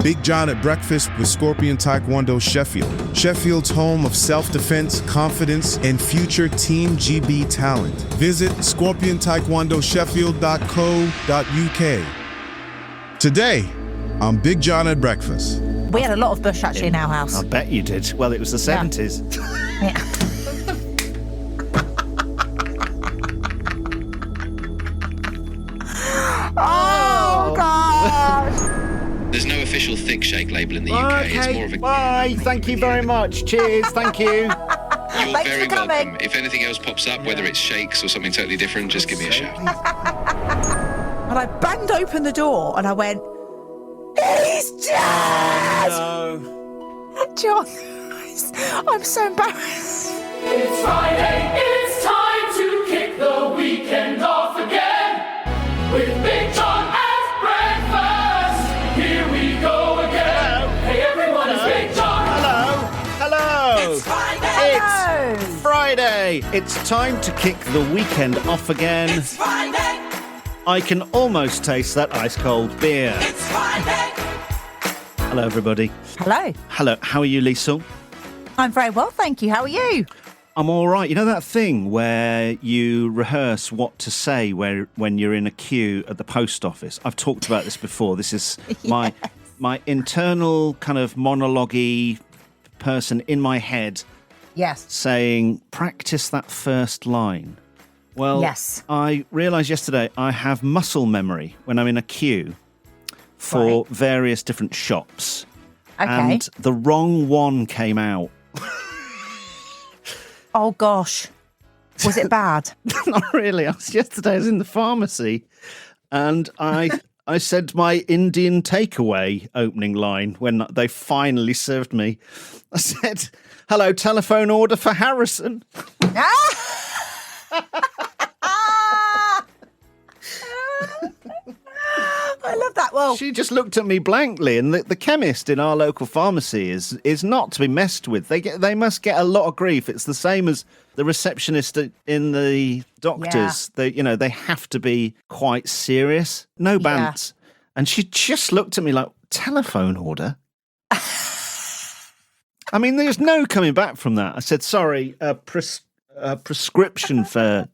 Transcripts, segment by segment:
Big John at Breakfast with Scorpion Taekwondo Sheffield. Sheffield's home of self-defense, confidence, and future Team GB talent. Visit scorpiontaekwondosheffield.co.uk. Today, on Big John at Breakfast. We had a lot of bush actually in our house. I bet you did. Well, it was the 70s. Yeah. Oh, gosh. There's no official thick shake label in the UK. Okay, It's more of a... bye. Thank you very much. Cheers. Thank you. You're Thanks very for coming. welcome. If anything else pops up, whether it's shakes or something totally different, just give me a shout. And I banged open the door and I went, he's dead! No. John, I'm so embarrassed. It's Friday, it's time to kick the weekend off again. With Big John at breakfast, here we go again. Hey everyone, it's Big John. Hello. It's Friday. It's Friday. It's time to kick the weekend off again. It's Friday. I can almost taste that ice cold beer. It's Friday. Hello, everybody. Hello. Hello. How are you, Liesl? I'm very well, thank you. How are you? I'm all right. You know that thing where you rehearse what to say when you're in a queue at the post office? I've talked about this before. This is my internal kind of monologue-y person in my head Yes. saying, practice that first line. Well, Yes. I realised yesterday I have muscle memory when I'm in a queue for various different shops. Okay. And the wrong one came out. Oh, gosh. Was it bad? Not really. Yesterday I was in the pharmacy and I said my Indian takeaway opening line when they finally served me. I said, hello, telephone order for Harrison. I love that. Well, She just looked at me blankly, and the chemist in our local pharmacy is not to be messed with. They must get a lot of grief. It's the same as the receptionist in the doctors. Yeah. They have to be quite serious. No bants. And she just looked at me like, telephone order? I mean, there's no coming back from that. I said, sorry, prescription for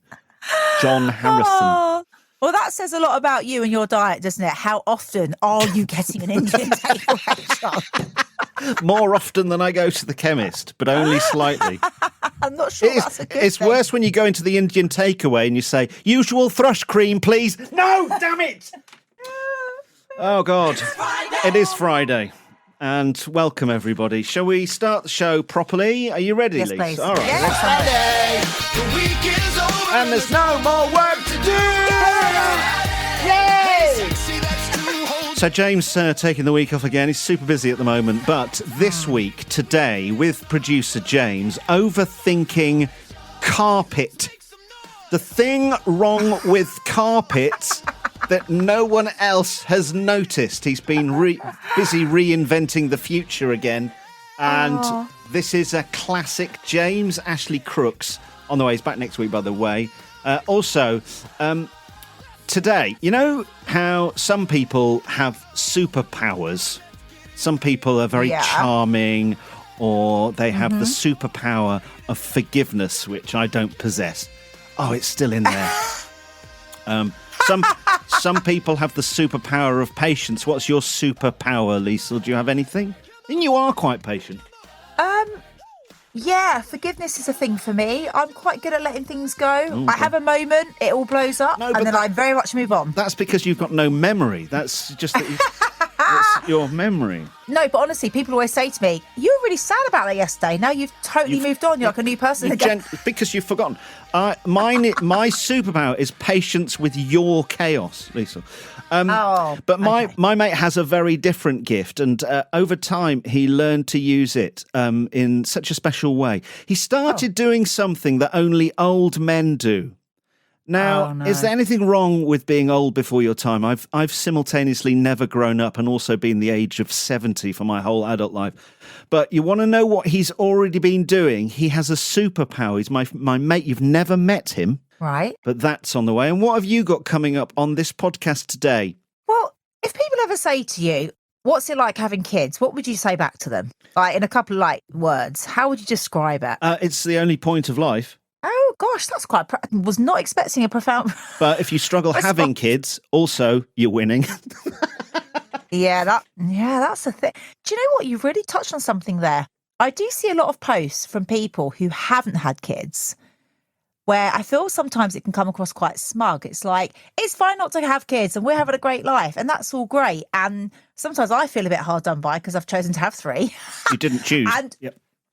John Harrison. oh. Well, that says a lot about you and your diet, doesn't it? How often are you getting an Indian takeaway, John? More often than I go to the chemist, but only slightly. I'm not sure that's a good It's thing. worse when you go into the Indian takeaway and you say, usual thrush cream, please. No, damn it. Oh, God. It is Friday. And welcome, everybody. Shall we start the show properly? Are you ready, Yes, Lise? please. All right. Yes, It's Friday. And there's no more work to do. Yay! So James taking the week off again. He's super busy at the moment. But this week, today, with producer James, overthinking carpet. The thing wrong with carpet that no one else has noticed. He's been busy reinventing the future again. And this is a classic James Ashley Crooks. On the way, he's back next week, by the way. Also, today, you know how some people have superpowers? Some people are very charming, or they have the superpower of forgiveness, which I don't possess. Oh, it's still in there. Some people have the superpower of patience. What's your superpower, Liesl? Do you have anything? I think you are quite patient. Yeah, forgiveness is a thing for me. I'm quite good at letting things go. I have a moment, it all blows up, and then I very much move on. That's because you've got no memory. That's just that that's your memory. No, but honestly, people always say to me, you were really sad about that yesterday. Now you've totally moved on. You're like a new person again. Because you've forgotten. My superpower is patience with your chaos, Liesl. But my mate has a very different gift, and over time he learned to use it in such a special way. He started doing something that only old men do. Now, is there anything wrong with being old before your time? I've simultaneously never grown up and also been the age of 70 for my whole adult life. But you want to know what he's already been doing? He has a superpower. He's my mate. You've never met him. Right. But that's on the way. And what have you got coming up on this podcast today? Well, if people ever say to you, What's it like having kids? What would you say back to them? Like in a couple of words, how would you describe it? It's the only point of life. Oh gosh, that's quite. Was not expecting a profound. But if you struggle having kids, also you're winning. That's the thing. Do you know what? You've really touched on something there. I do see a lot of posts from people who haven't had kids, where I feel sometimes it can come across quite smug. It's like, it's fine not to have kids and we're having a great life and that's all great. And sometimes I feel a bit hard done by because I've chosen to have 3. You didn't choose. And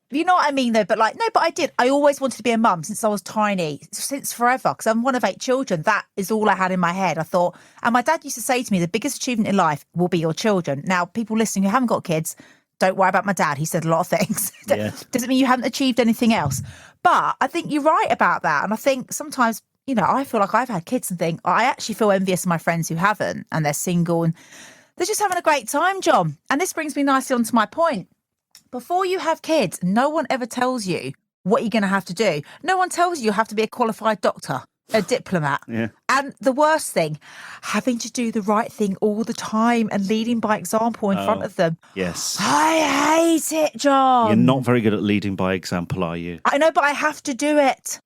you know what I mean, though? But no, but I did. I always wanted to be a mum since I was tiny, since forever, because I'm one of 8 children. That is all I had in my head. I thought, and my dad used to say to me, the biggest achievement in life will be your children. Now, people listening who haven't got kids, don't worry about my dad. He said a lot of things. Doesn't mean you haven't achieved anything else. But I think you're right about that. And I think sometimes, I feel like I've had kids and think, I actually feel envious of my friends who haven't and they're single and they're just having a great time, John. And this brings me nicely onto my point. Before you have kids, no one ever tells you what you're going to have to do. No one tells you have to be a qualified doctor, a diplomat. Yeah. And the worst thing, having to do the right thing all the time and leading by example in front of them. Yes. I hate it, John. You're not very good at leading by example, are you? I know, but I have to do it.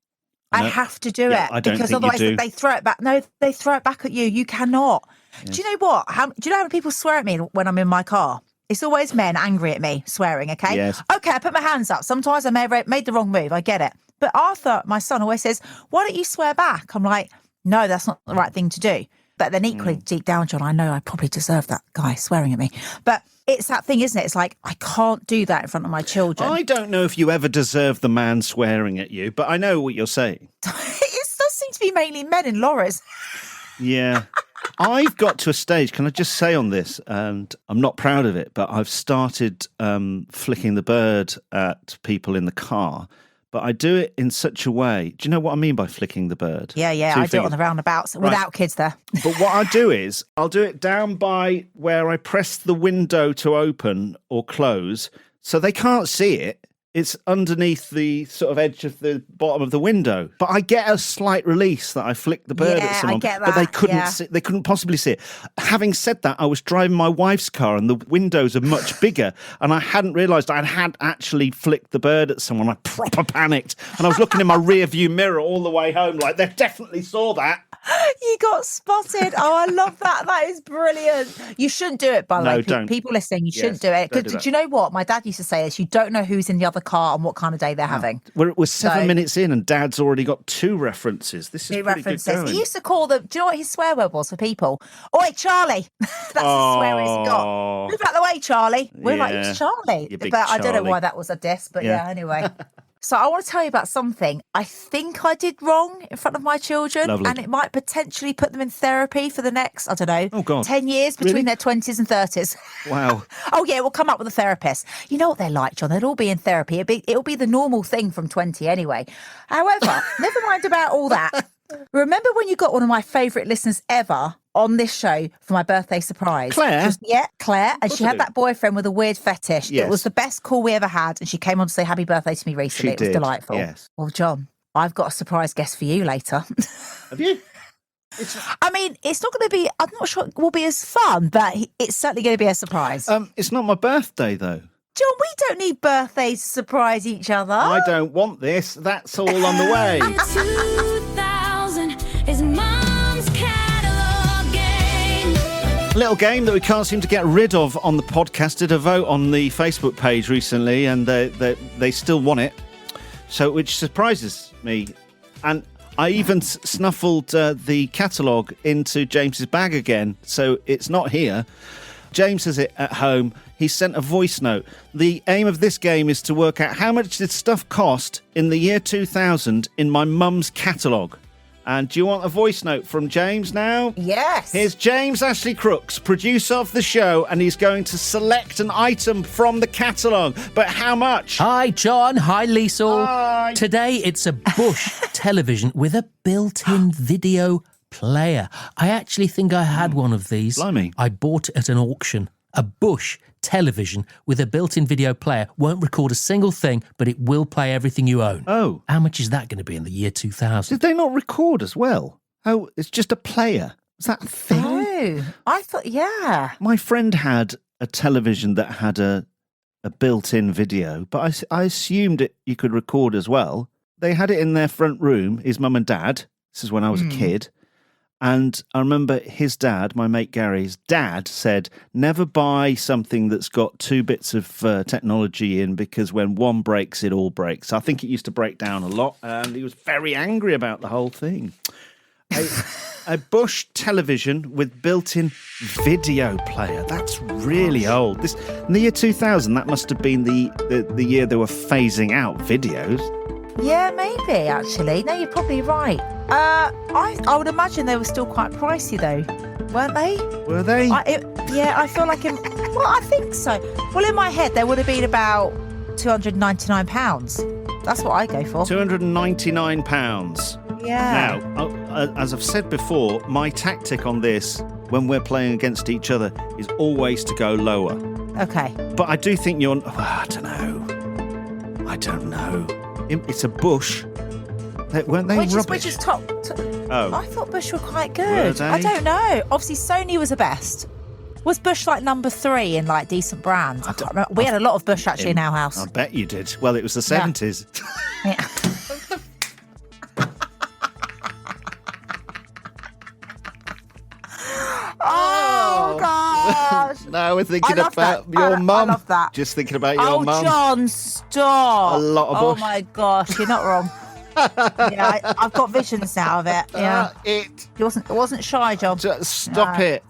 I have to do it. I don't because think you otherwise do. they throw it back. No, they throw it back at you. You cannot. Yes. Do you know what? Do you know how many people swear at me when I'm in my car? It's always men angry at me, swearing, okay? Yes. Okay, I put my hands up. Sometimes I may have made the wrong move. I get it. But Arthur, my son, always says, why don't you swear back? I'm like, no, that's not the right thing to do. But then equally, deep down, John, I know I probably deserve that guy swearing at me. But it's that thing, isn't it? It's like, I can't do that in front of my children. I don't know if you ever deserve the man swearing at you, but I know what you're saying. It does seem to be mainly men in lorries. Yeah. I've got to a stage, can I just say on this, and I'm not proud of it, but I've started flicking the bird at people in the car, but I do it in such a way. Do you know what I mean by flicking the bird? Yeah, I do it on the roundabouts without kids there. But what I do is, I'll do it down by where I press the window to open or close, so they can't see it. It's underneath the sort of edge of the bottom of the window. But I get a slight release that I flicked the bird at someone. I get that. But they couldn't see, they couldn't possibly see it. Having said that, I was driving my wife's car and the windows are much bigger. And I hadn't realised I had actually flicked the bird at someone. I proper panicked. And I was looking in my rear view mirror all the way home like, they definitely saw that. You got spotted. Oh, I love that. That is brilliant. You shouldn't do it, by the way. Don't. People listening, you shouldn't do it. Because do you know what? My dad used to say this. You don't know who's in the other car and what kind of day they're having. We're 7 minutes in and Dad's already got 2 references. This is pretty good going. He used to call them, do you know what his swear word was for people? Oi, Charlie. That's the swear he's got. Move out the way, Charlie. We're like, it's Charlie. But I don't know why that was a diss, but yeah anyway. So I want to tell you about something I think I did wrong in front of my children. Lovely. And it might potentially put them in therapy for the next, 10 years between their 20s and 30s. Wow. Oh, yeah, we'll come up with a therapist. You know what they're like, John? They'll all be in therapy. It'll be the normal thing from 20 anyway. However, never mind about all that. Remember when you got one of my favourite listeners ever on this show for my birthday surprise? Claire? Claire. And she had that boyfriend with a weird fetish. Yes. It was the best call we ever had. And she came on to say happy birthday to me recently. It was delightful. Yes. Well, John, I've got a surprise guest for you later. Have you? I mean, it's not going to be, I'm not sure it will be as fun, but it's certainly going to be a surprise. It's not my birthday, though. John, we don't need birthdays to surprise each other. I don't want this. That's all on the way. 2000 is Mom's catalog game. Little game that we can't seem to get rid of on the podcast. Did a vote on the Facebook page recently, and they still want it. So, which surprises me. And I even snuffled the catalogue into James's bag again, so it's not here. James has it at home. He sent a voice note. The aim of this game is to work out how much did stuff cost in the year 2000 in my mum's catalogue. And do you want a voice note from James now? Yes. Here's James Ashley Crooks, producer of the show, and he's going to select an item from the catalogue. But how much? Hi, John. Hi, Liesl. Hi. Today, it's a Bush television with a built-in video player. I actually think I had one of these. Blimey. I bought it at an auction. A Bush television with a built-in video player won't record a single thing, but it will play everything you own. Oh. How much is that going to be in the year 2000? Did they not record as well? Oh, it's just a player. Is that a thing? Oh, I thought, yeah. My friend had a television that had a built-in video, but I assumed you could record as well. They had it in their front room, his mum and dad. This is when I was a kid. And I remember his dad, my mate Gary's dad, said, never buy something that's got two bits of technology in, because when one breaks, it all breaks. I think it used to break down a lot, and he was very angry about the whole thing. A Bush television with built-in video player. That's really old. In the year 2000, that must have been the year they were phasing out videos. Yeah, maybe, actually. No, you're probably right. I would imagine they were still quite pricey, though, weren't they? Were they? I feel like I think so. Well, in my head, they would have been about £299. That's what I go for. £299. Yeah. Now, as I've said before, my tactic on this, when we're playing against each other, is always to go lower. Okay. But I do think I don't know. It's a Bush. Weren't they rubbish? Which is top. Oh. I thought Bush were quite good. Were they? I don't know. Obviously, Sony was the best. Was Bush like number 3 in like decent brands? I can't remember. We had a lot of Bush actually in our house. I bet you did. Well, it was the 70s. Yeah. Oh gosh! Now we're thinking I love about that. your mum. I love that. Just thinking about your mum. Oh, John, stop! A lot of Oh Bush. my gosh, you're not wrong. Yeah, I've got visions now of it. Yeah, It it wasn't shy, John. just stop No. it.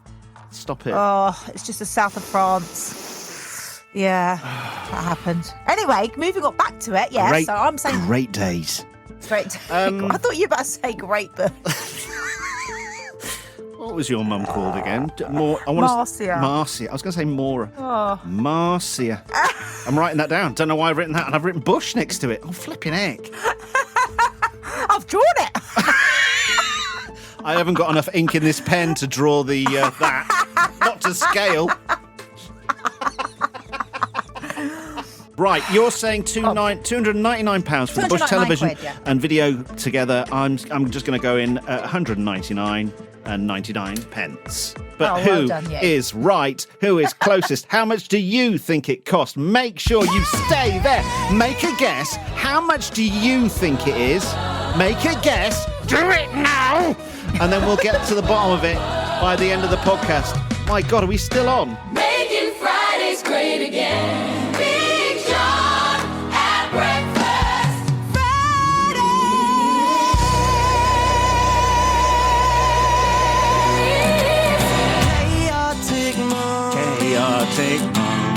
Stop it. Oh, it's just the south of France. Yeah, that happened. Anyway, moving on back to it. Yeah, so I'm saying great days. great. I thought you were about to say great, but What was your mum called again? Marcia. Marcia. I was going to say Maura. Oh. Marcia. I'm writing that down. Don't know why I've written that, and I've written Bush next to it. Oh, flipping heck. I've drawn it. I haven't got enough ink in this pen to draw the that. Not to scale. Right, you're saying £299 for the Bush television £299, yeah. and video together. I'm just going to go in at 199.99 pence. But Oh, well who done, yeah. is right? Who is closest? How much do you think it cost? Make sure you stay there. Make a guess. How much do you think it is? Make a guess. Do it now. And then we'll get to the bottom of it by the end of the podcast. My God, are we still on? Making Fridays great again. Big John at breakfast.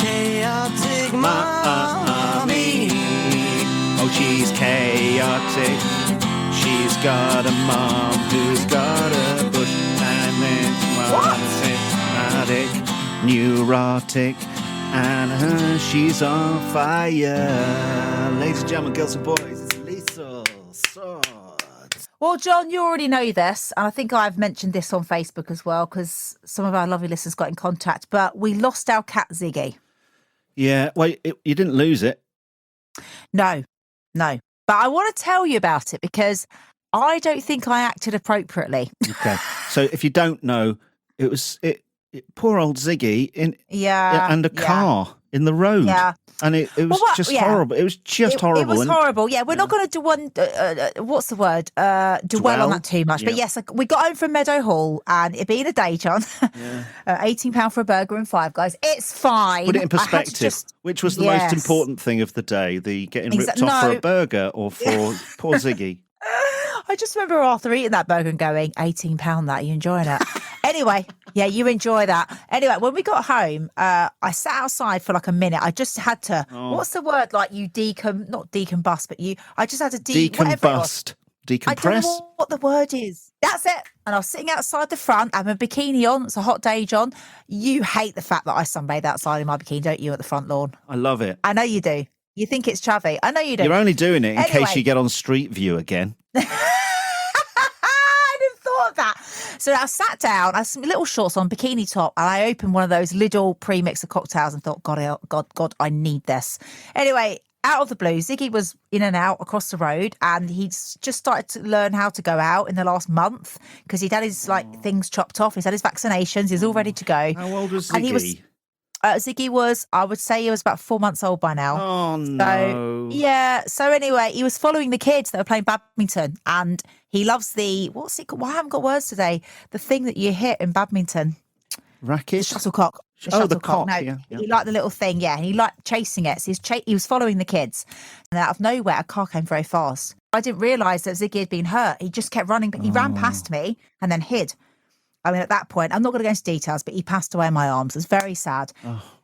Chaotic mommy. Oh, she's chaotic. She's got a mom who's got a bush, and then neurotic, and she's on fire. Ladies and gentlemen, girls and boys, it's Liesl. Swords. Well, John, you already know this, and I think I've mentioned this on Facebook as well, because some of our lovely listeners got in contact, but we lost our cat, Ziggy. Yeah, wait, you didn't lose it. No. But I want to tell you about it because I don't think I acted appropriately. Okay, so if you don't know, it was poor old Ziggy and a car in the road. Yeah. And it was horrible. It was just horrible. It was horrible. Yeah, we're not going to do one. What's the word? Dwell on that too much. But yes, we got home from Meadow Hall, and it being a day, John, £18 for a burger and Five Guys. It's fine. Put it in perspective. Which was the most important thing of the day? The getting ripped off for a burger or for poor Ziggy? I just remember Arthur eating that burger and going, £18 that, you enjoying it? Anyway, yeah, you enjoy that. Anyway, when we got home, I sat outside for like a minute. I just had to, what's the word? Like you not decombust, but I just had to decombust. Decompress? I don't know what the word is. That's it. And I was sitting outside the front, I have a bikini on. It's a hot day, John. You hate the fact that I sunbathe outside in my bikini, don't you, at the front lawn? I love it. I know you do. You think it's chavvy. I know you do. You're only doing it in case you get on Street View again. I didn't thought of that. So I sat down, I had some little shorts on, bikini top, and I opened one of those Lidl pre-mix of cocktails and thought, God, I need this. Anyway, out of the blue, Ziggy was in and out across the road, and he'd just started to learn how to go out in the last month because he'd had his things chopped off. He's had his vaccinations. He's all ready to go. How old was Ziggy? And he was Ziggy was, I would say he was about 4 months old by now. Oh, So, no. yeah. So anyway, he was following the kids that were playing badminton, and he loves what's it called? Well, I haven't got words today. The thing that you hit in badminton. Racket? The shuttlecock. The cock, No, yeah. he liked the little thing, yeah. And he liked chasing it. So he was following the kids. And out of nowhere, a car came very fast. I didn't realise that Ziggy had been hurt. He just kept running, but he ran past me and then hid. I mean, at that point, I'm not going to go into details, but he passed away in my arms. It was very sad.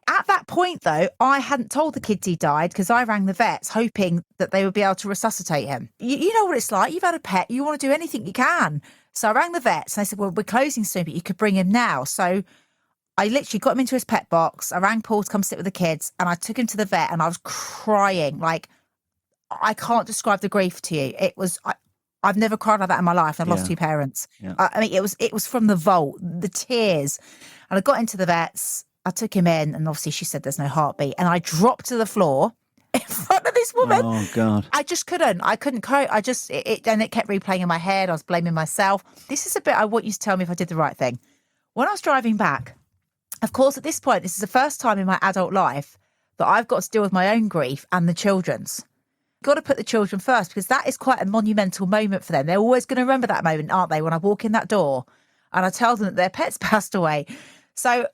At that point, though, I hadn't told the kids he died because I rang the vets hoping that they would be able to resuscitate him. You know what it's like. You've had a pet. You want to do anything you can. So I rang the vets and they said, well, we're closing soon, but you could bring him now. So I literally got him into his pet box. I rang Paul to come sit with the kids and I took him to the vet and I was crying. Like, I can't describe the grief to you. It was... I've never cried like that in my life. I've lost two parents. Yeah. I mean, it was from the vault, the tears. And I got into the vets. I took him in, and obviously she said there's no heartbeat. And I dropped to the floor in front of this woman. Oh, God. I just couldn't. I couldn't cope. And it kept replaying in my head. I was blaming myself. This is a bit I want you to tell me if I did the right thing. When I was driving back, of course, at this point, this is the first time in my adult life that I've got to deal with my own grief and the children's. Got to put the children first because that is quite a monumental moment for them. They're always going to remember that moment, aren't they? When I walk in that door and I tell them that their pet's passed away. So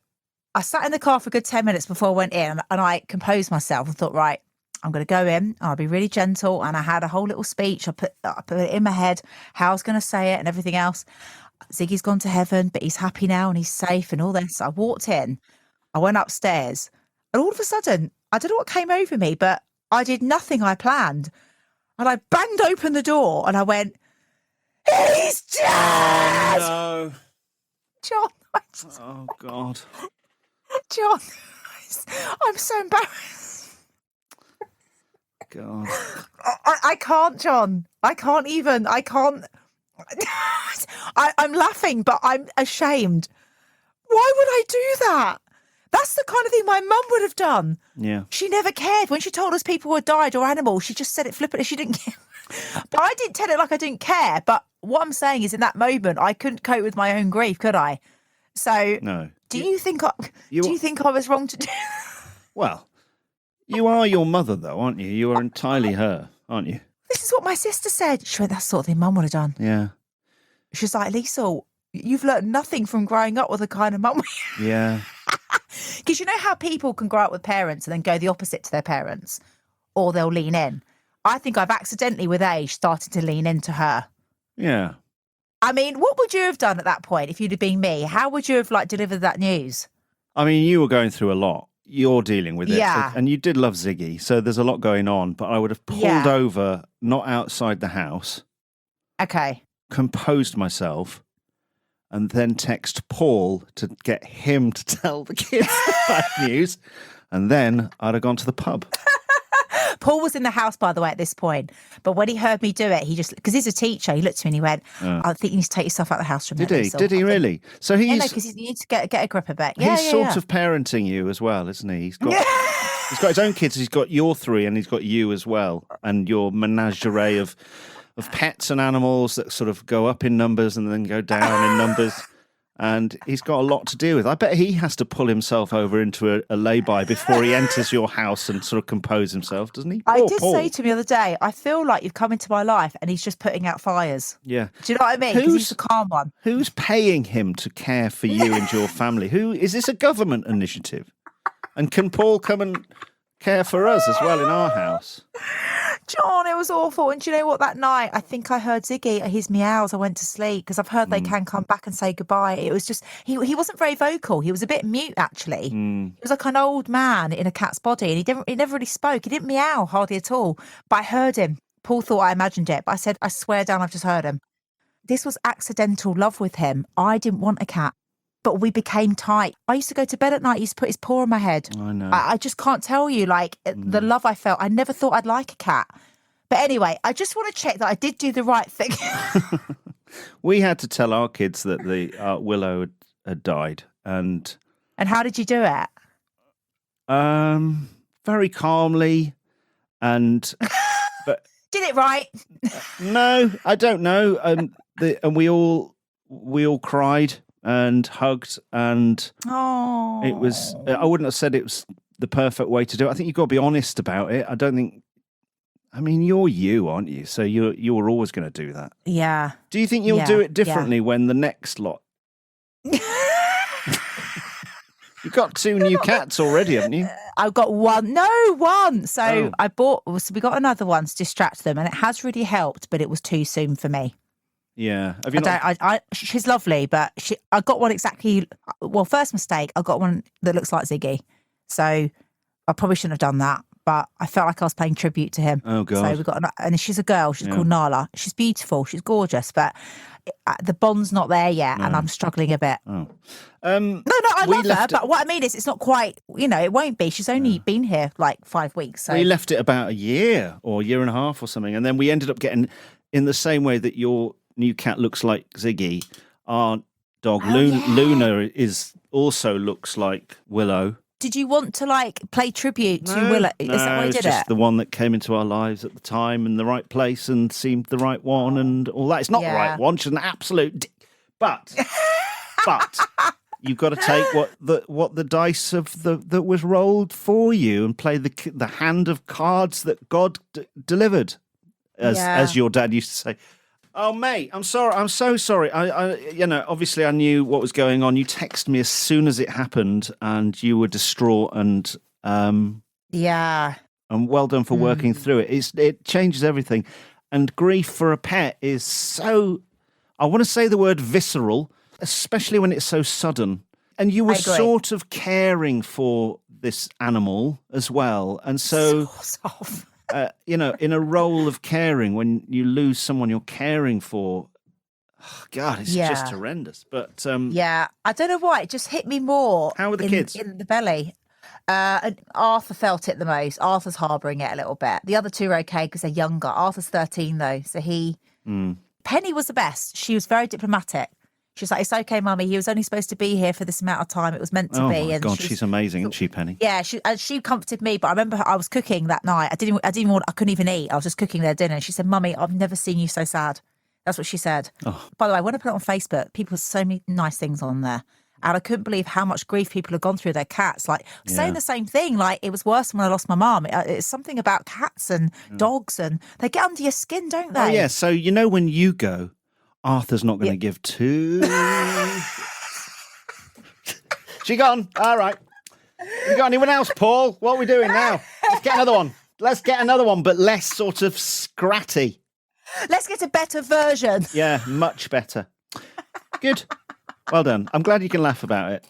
I sat in the car for a good 10 minutes before I went in and I composed myself and thought, right, I'm going to go in and I'll be really gentle. And I had a whole little speech. I put it in my head, how I was going to say it and everything else. Ziggy's gone to heaven, but he's happy now and he's safe and all this. I walked in, I went upstairs and all of a sudden, I don't know what came over me, but I did nothing I planned. And I banged open the door and I went, he's dead! No. John. Oh, God. John, I'm so embarrassed. God. I can't, John. I can't. I'm laughing, but I'm ashamed. Why would I do that? That's the kind of thing my mum would have done. Yeah. She never cared. When she told us people had died or animals, she just said it flippantly. She didn't care. But I didn't tell it like I didn't care. But what I'm saying is in that moment, I couldn't cope with my own grief, could I? So No. do you think I was wrong to do? Well, you are your mother, though, aren't you? You are entirely her, aren't you? This is what my sister said. She went, that's the sort of thing mum would have done. Yeah. She's like, Liesl, you've learned nothing from growing up with the kind of mum. Yeah. Because you know how people can grow up with parents and then go the opposite to their parents, or they'll lean in. I think I've accidentally, with age, started to lean into her. Yeah. I mean, what would you have done at that point if you'd have been me? How would you have delivered that news? I mean, you were going through a lot. You're dealing with it. Yeah. And you did love Ziggy, so there's a lot going on. But I would have pulled over, not outside the house. Okay. Composed myself. And then text Paul to get him to tell the kids the bad news. And then I'd have gone to the pub. Paul was in the house, by the way, at this point. But when he heard me do it, he just, because he's a teacher, he looked at me and he went, I think you need to take yourself out of the house from Did he? Did he really? So he's... Yeah, no, because you need to get a grip a bit. He's sort of parenting you as well, isn't he? He's got his own kids. He's got your three and he's got you as well. And your menagerie of pets and animals that sort of go up in numbers and then go down in numbers. And he's got a lot to deal with. I bet he has to pull himself over into a lay-by before he enters your house and sort of compose himself, doesn't he? I did say to him the other day, I feel like you've come into my life and he's just putting out fires. Yeah. Do you know what I mean? Because he's the calm one. Who's paying him to care for you and your family? Is this a government initiative? And can Paul come and care for us as well in our house? John, it was awful. And do you know what? That night, I think I heard Ziggy, his meows. I went to sleep because I've heard they can come back and say goodbye. It was just, he wasn't very vocal. He was a bit mute, actually. He was like an old man in a cat's body and he never really spoke. He didn't meow hardly at all. But I heard him. Paul thought I imagined it. But I said, I swear down, I've just heard him. This was accidental love with him. I didn't want a cat. But we became tight. I used to go to bed at night. He used to put his paw on my head. I know. I just can't tell you, the love I felt. I never thought I'd like a cat. But anyway, I just want to check that I did do the right thing. We had to tell our kids that the Willow had died. And how did you do it? very calmly. But Did it right? no, I don't know. And we all cried. and hugged, and Oh, it was. I wouldn't have said it was the perfect way to do it. I think you've got to be honest about it. I don't think. I mean, you're you, aren't you? So you're always going to do that. yeah. Do you think you'll Yeah, do it yeah. differently when the next lot? You've got 2 new cats already, haven't you? I've got one. No, one. So Oh. So we got another one to distract them, and it has really helped, but it was too soon for me. Yeah. Have you not? She's lovely, but I got one exactly. Well, first mistake, I got one that looks like Ziggy, so I probably shouldn't have done that. But I felt like I was paying tribute to him. Oh, God. So we got, and she's a girl. She's called Nala. She's beautiful. She's gorgeous, but the bond's not there yet, and I'm struggling a bit. Oh. No, I we love her, left but what I mean is, it's not quite. It won't be. She's only been here like 5 weeks. So We left it about a year or a year and a half or something, and then we ended up getting, in the same way that your new cat looks like Ziggy, our dog Luna also looks like Willow. did you want to play tribute to Willow? Is that why you it's did just it? the one that came into our lives at the time in the right place and seemed the right one and all that. It's not the right one. She's an absolute but you've got to take what the dice that was rolled for you and play the hand of cards that God delivered, as your dad used to say. Oh, mate, I'm sorry. I'm so sorry. I obviously I knew what was going on. You texted me as soon as it happened, and you were distraught. And Yeah. and well done for working through it. It changes everything. And grief for a pet is so. I want to say the word visceral, especially when it's so sudden. And you were sort of caring for this animal as well, and so. Sort of. In a role of caring, when you lose someone you're caring for, God, it's just horrendous. But Yeah, I don't know why. It just hit me more. How were the kids? In the belly. And Arthur felt it the most. Arthur's harbouring it a little bit. The other two are okay because they're younger. Arthur's 13 though, so he. Penny was the best. She was very diplomatic. She was like, "It's okay, Mummy. He was only supposed to be here for this amount of time. It was meant to be." Oh my and God, she's amazing, isn't she, Penny? Yeah, she comforted me. But I remember I was cooking that night. I couldn't even eat. I was just cooking their dinner. And she said, "Mummy, I've never seen you so sad." That's what she said. Oh. By the way, when I put it on Facebook, people so many nice things on there. And I couldn't believe how much grief people have gone through their cats. Saying the same thing. It was worse when I lost my mum. It's something about cats and dogs, and they get under your skin, don't they? Oh yeah. So when you go, Arthur's not going to give two. She gone. All right. You got anyone else, Paul? What are we doing now? Let's get another one, but less sort of scratty. Let's get a better version. Yeah, much better. Good. Well done. I'm glad you can laugh about it.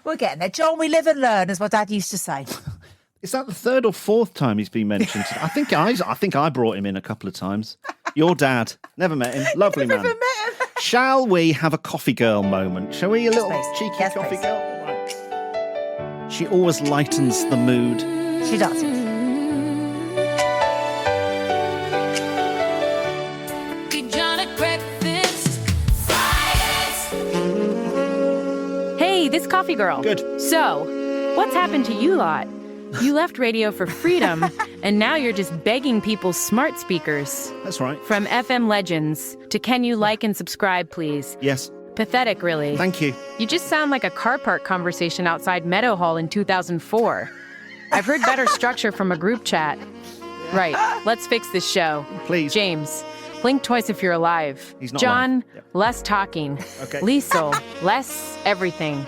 We're getting there. John, we live and learn, as my dad used to say. Is that the 3rd or 4th time he's been mentioned? I think I brought him in a couple of times. Your dad. Never met him. Lovely man. Never met him. Shall we have a coffee girl moment? Shall we? A little please. cheeky Yes, coffee please. girl? Right. She always lightens the mood. She does. Big John at breakfast. Hey, this coffee girl. Good. So, what's happened to you lot? You left radio for freedom, and now you're just begging people's smart speakers. That's right. From FM legends to can you like and subscribe, please? Yes. Pathetic, really. Thank you. You just sound like a car park conversation outside Meadow Hall in 2004. I've heard better structure from a group chat. Right, let's fix this show. Please. James, blink twice if you're alive. He's not John, alive. Yep. less talking. Okay. Liesl, less everything.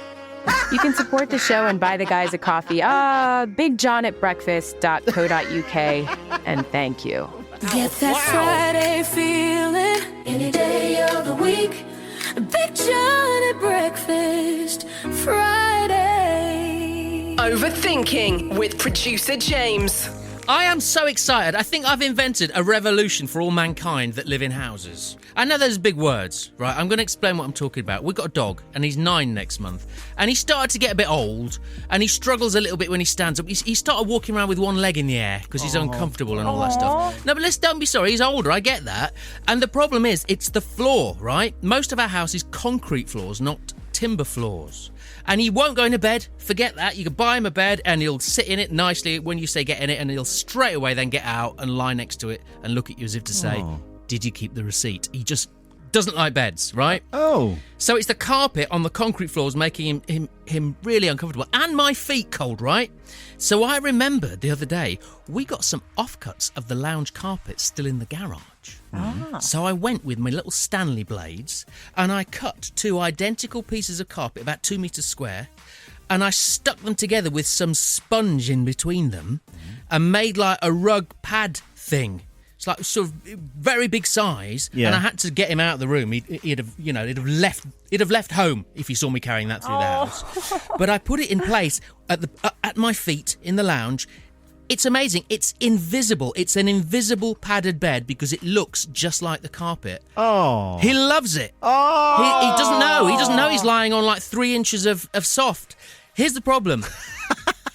You can support the show and buy the guys a coffee. BigJohnAtBreakfast.co.uk. And thank you. Get that Friday feeling any day of the week. Big John at breakfast, Friday. Overthinking with producer James. I am so excited. I think I've invented a revolution for all mankind that live in houses. I know those are big words, right? I'm going to explain what I'm talking about. We've got a dog, and he's 9 next month. And he started to get a bit old, and he struggles a little bit when he stands up. He started walking around with one leg in the air because he's uncomfortable and all that stuff. No, but don't be sorry. He's older. I get that. And the problem is, it's the floor, right? Most of our house is concrete floors, not timber floors. And he won't go into bed. Forget that. You can buy him a bed and he'll sit in it nicely when you say get in it, and he'll straight away then get out and lie next to it and look at you as if to say, did you keep the receipt? He just doesn't like beds, right? Oh. So it's the carpet on the concrete floors making him really uncomfortable. And my feet cold, right? So I remembered the other day, we got some offcuts of the lounge carpet still in the garage. So I went with my little Stanley blades and I cut 2 identical pieces of carpet, about 2 metres square, and I stuck them together with some sponge in between them and made like a rug pad thing. It's like sort of very big size, and I had to get him out of the room. He'd have left home if he saw me carrying that through the house. But I put it in place at my feet in the lounge. It's amazing. It's invisible. It's an invisible padded bed because it looks just like the carpet. Oh. He loves it. Oh. He doesn't know. He doesn't know he's lying on like 3 inches of soft. Here's the problem.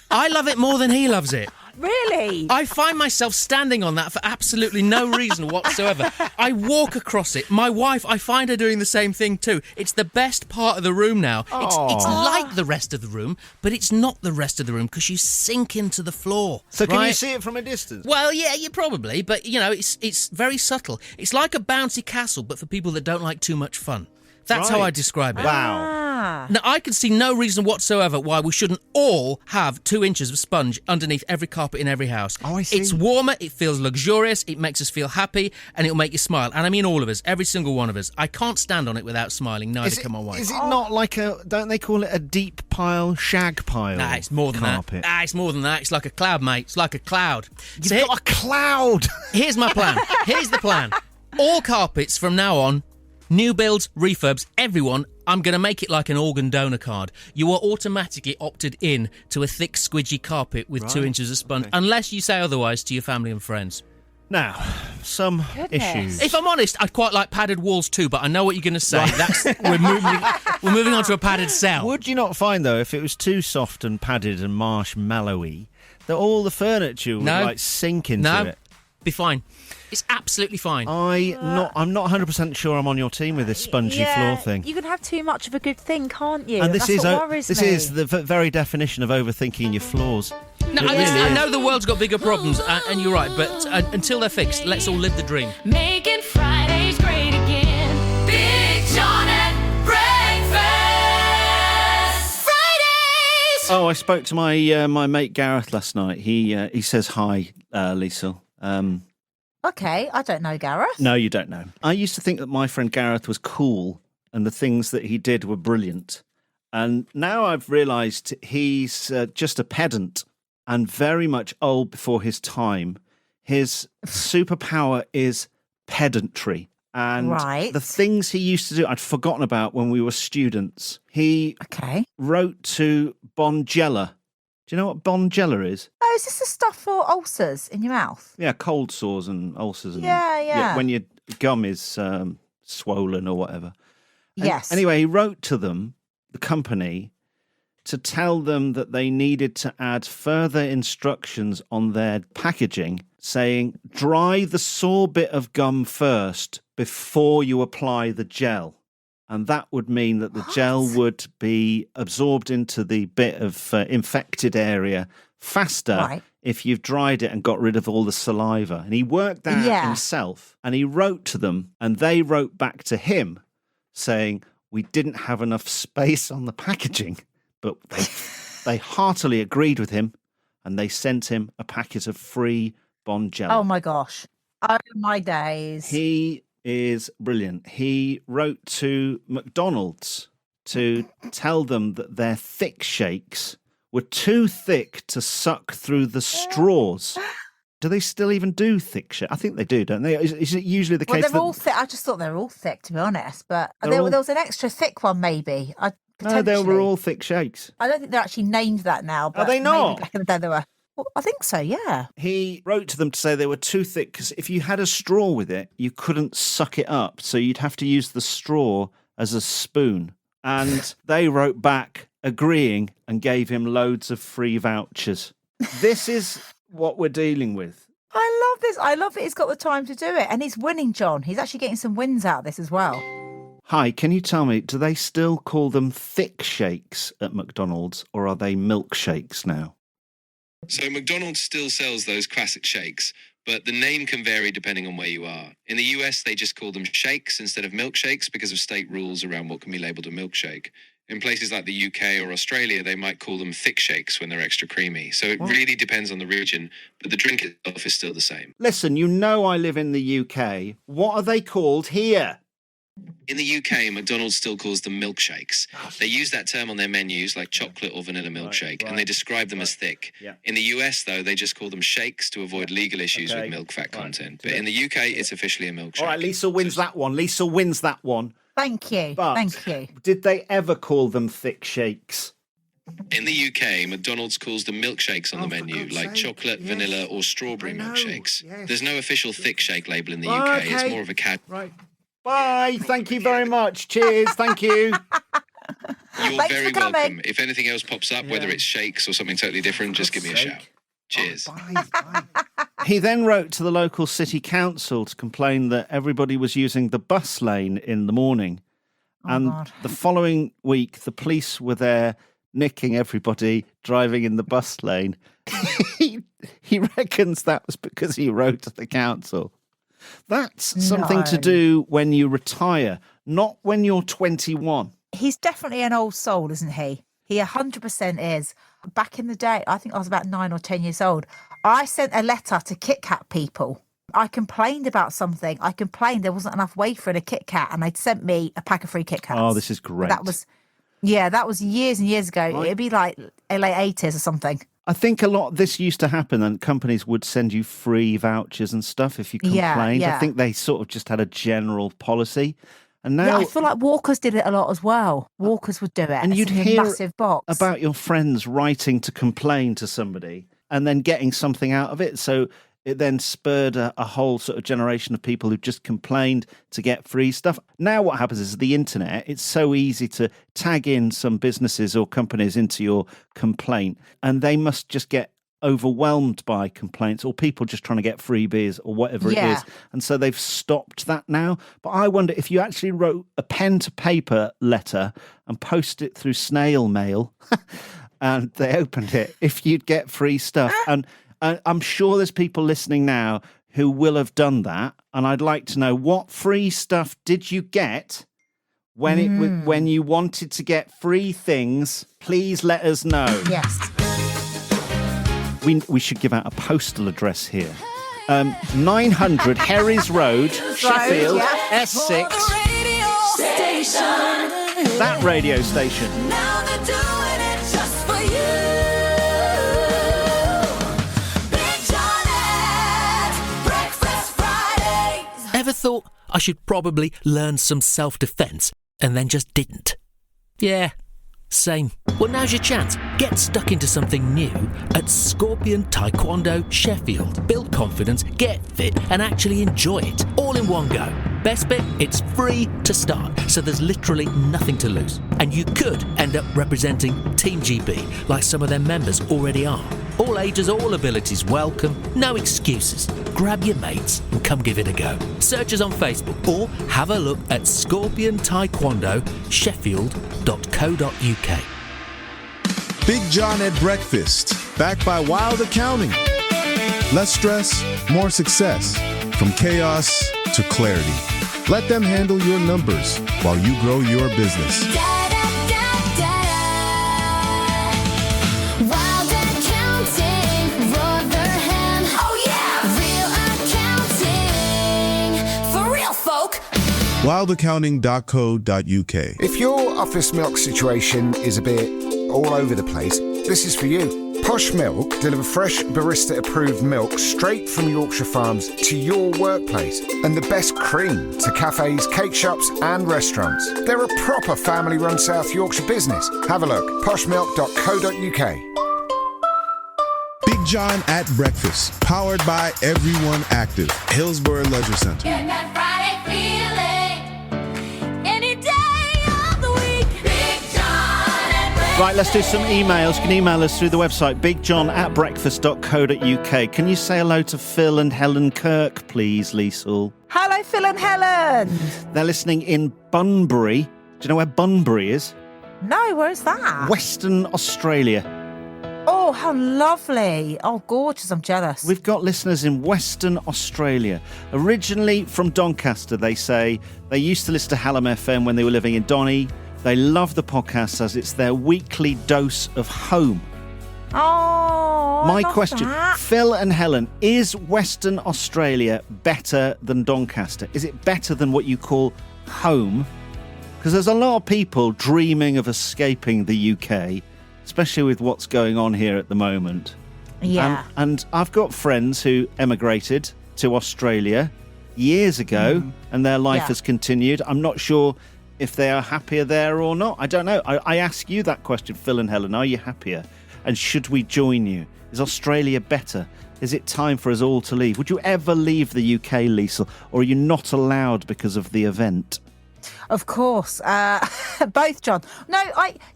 I love it more than he loves it. Really? I find myself standing on that for absolutely no reason whatsoever. I walk across it. My wife, I find her doing the same thing too. It's the best part of the room now. It's like the rest of the room, but it's not the rest of the room because you sink into the floor. So can you see it from a distance? Well, yeah, you probably, but it's very subtle. It's like a bouncy castle, but for people that don't like too much fun. That's how I describe it. Wow. Now, I can see no reason whatsoever why we shouldn't all have 2 inches of sponge underneath every carpet in every house. Oh, I see. It's warmer, it feels luxurious, it makes us feel happy, and it'll make you smile. And I mean all of us, every single one of us. I can't stand on it without smiling, neither can my wife. Is it not like don't they call it a deep pile, shag pile? Nah, it's more than carpet? that. It's more than that. It's like a cloud, mate. It's like a cloud. You've got a cloud! Here's my plan. Here's the plan. All carpets from now on, new builds, refurbs, everyone, I'm going to make it like an organ donor card. You are automatically opted in to a thick, squidgy carpet with 2 inches of sponge, unless you say otherwise to your family and friends. Now, some issues. If I'm honest, I'd quite like padded walls too, but I know what you're going to say. We're moving on to a padded cell. Would you not find, though, if it was too soft and padded and marshmallowy, that all the furniture would sink into it? Be fine. It's absolutely fine. I'm not 100% sure I'm on your team with this spongy floor thing. You can have too much of a good thing, can't you? And That's what worries this me. is the very definition of overthinking your floors. No, I know the world's got bigger problems, and you're right, but until they're fixed, let's all live the dream. Making Fridays great again. Big John at breakfast. Fridays. Oh, I spoke to my mate Gareth last night. He says hi, Liesl. Okay, I don't know Gareth. No, you don't know. I used to think that my friend Gareth was cool and the things that he did were brilliant. And now I've realised he's just a pedant and very much old before his time. His superpower is pedantry. And the things he used to do, I'd forgotten about when we were students. He wrote to Bonjela. Do you know what Bonjela is? Oh, is this the stuff for ulcers in your mouth? Yeah, cold sores and ulcers. And, Yeah. when your gum is swollen or whatever. Yes. Anyway, he wrote to them, the company, to tell them that they needed to add further instructions on their packaging, saying, dry the sore bit of gum first before you apply the gel. And that would mean that the gel would be absorbed into the bit of infected area faster if you've dried it and got rid of all the saliva. And he worked that out himself. And he wrote to them, and they wrote back to him saying, we didn't have enough space on the packaging. But they heartily agreed with him, and they sent him a packet of free Bonjela. Oh, my gosh. Oh, my days. He is brilliant. He wrote to McDonald's to tell them that their thick shakes were too thick to suck through the straws. Do they still even do thick shakes? I think they do, don't they? Is it usually the case they're that... all thick. I just thought they were all thick, to be honest. But there was an extra thick one, maybe. No, they were all thick shakes. I don't think they're actually named that now. But Are they not? Maybe back in the day they were. Well, I think so, yeah. He wrote to them to say they were too thick because if you had a straw with it, you couldn't suck it up. So you'd have to use the straw as a spoon. And they wrote back agreeing and gave him loads of free vouchers. This is what we're dealing with. I love this. I love that he's got the time to do it. And he's winning, John. He's actually getting some wins out of this as well. Hi, can you tell me, do they still call them thick shakes at McDonald's or are they milkshakes now? So McDonald's still sells those classic shakes, but the name can vary depending on where you are. In the US, they just call them shakes instead of milkshakes because of state rules around what can be labelled a milkshake. In places like the UK or Australia, they might call them thick shakes when they're extra creamy. So it really depends on the region, but the drink itself is still the same. Listen, you know I live in the UK. What are they called here? In the UK, McDonald's still calls them milkshakes. They use that term on their menus like chocolate or vanilla milkshake, and they describe them as thick. Yeah. In the US, though, they just call them shakes to avoid legal issues with milk fat content. But in the UK, it's officially a milkshake. All right, Liesl wins that one. Liesl wins that one. Thank you. But Thank you. did they ever call them thick shakes? In the UK, McDonald's calls them milkshakes on the menu, like chocolate, vanilla, or strawberry milkshakes. There's no official thick shake label in the UK. It's more of a Right. Bye. Thank you very much. Cheers. Thank you. You're very welcome. If anything else pops up, whether it's shakes or something totally different, just give me a shout. Cheers. Bye. He then wrote to the local city council to complain that everybody was using the bus lane in the morning. And the following week, the police were there nicking everybody driving in the bus lane. He reckons that was because he wrote to the council. That's something to do when you retire, not when you're 21. He's definitely an old soul, isn't he? He 100% is. Back in the day, I think I was about 9 or 10 years old, I sent a letter to Kit Kat people. I complained about something. I complained there wasn't enough wafer in a Kit Kat, and they'd sent me a pack of free Kit Kats. Oh, this is great. That was years and years ago. It'd be like late 80s or something. I think a lot of this used to happen, and companies would send you free vouchers and stuff if you complained. Yeah. I think they sort of just had a general policy. And now, Yeah, I feel like Walkers did it a lot as well. Walkers would do it. and you'd It's in a hear massive box. about your friends writing to complain to somebody and then getting something out of it. So it then spurred a whole sort of generation of people who just complained to get free stuff. Now what happens is the internet, it's so easy to tag in some businesses or companies into your complaint, and they must just get overwhelmed by complaints or people just trying to get freebies or whatever it is. And so they've stopped that now. But I wonder if you actually wrote a pen to paper letter and posted it through snail mail and they opened it, if you'd get free stuff. And I'm sure there's people listening now who will have done that. And I'd like to know, what free stuff did you get when you wanted to get free things? Please let us know. Yes. We should give out a postal address here. 900 Herries Road, Sheffield, S6. That radio station. Now they're doing it just for you. Big John at Breakfast Fridays. Ever thought I should probably learn some self-defense and then just didn't? Yeah, same. Well, now's your chance. Get stuck into something new at Scorpion Taekwondo Sheffield. Build confidence, get fit, and actually enjoy it all in one go. Best bit, it's free to start, so there's literally nothing to lose. And you could end up representing Team GB like some of their members already are. All ages, all abilities welcome, no excuses. Grab your mates and come give it a go. Search us on Facebook or have a look at Scorpion Taekwondo Sheffield.co.uk. Big John at Breakfast, backed by Wild Accounting. Less stress, more success. From chaos to clarity. Let them handle your numbers while you grow your business. Wild Accounting, Rotherham. Oh yeah, real accounting for real folk. wildaccounting.co.uk. If your office milk situation is a bit all over the place, this is for you. Posh Milk deliver fresh barista-approved milk straight from Yorkshire Farms to your workplace, and the best cream to cafes, cake shops and restaurants. They're a proper family-run South Yorkshire business. Have a look, poshmilk.co.uk. Big John at Breakfast, powered by Everyone Active, Hillsborough Leisure Center. Get that Friday feeling any day of the week. Big John and Breakfast. Right, let's do some emails. You can email us through the website, bigjohn@breakfast.co.uk. Can you say hello to Phil and Helen Kirk, please, Liesl? Hello, Phil and Helen. They're listening in Bunbury. Do you know where Bunbury is? No, where's that? Western Australia. Oh, Oh, how lovely. Oh, gorgeous. I'm jealous. We've got listeners in Western Australia. Originally from Doncaster, they say they used to listen to Hallam FM when they were living in Donny. They love the podcast as it's their weekly dose of home. Oh, My I love question, that. Phil and Helen, is Western Australia better than Doncaster? Is it better than what you call home? Because there's a lot of people dreaming of escaping the UK, especially with what's going on here at the moment. Yeah. And I've got friends who emigrated to Australia years ago, and their life has continued. I'm not sure if they are happier there or not. I don't know. I ask you that question, Phil and Helen. Are you happier? And should we join you? Is Australia better? Is it time for us all to leave? Would you ever leave the UK, Liesl, or are you not allowed because of the event? Of course, both, John. No,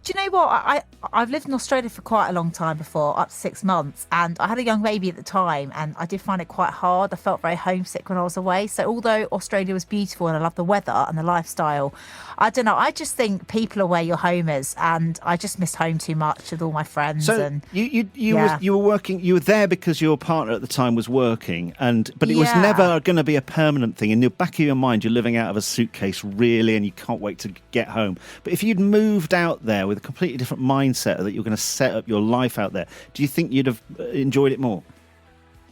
do you know what? I've lived in Australia for quite a long time before, up to 6 months, and I had a young baby at the time, and I did find it quite hard. I felt very homesick when I was away. So although Australia was beautiful and I love the weather and the lifestyle, I don't know. I just think people are where your home is, and I just missed home too much with all my friends. So and you were working. You were there because your partner at the time was working, but it was never going to be a permanent thing. In the back of your mind, you're living out of a suitcase, really, and you can't wait to get home. But if you'd moved out there with a completely different mindset that you're going to set up your life out there, do you think you'd have enjoyed it more?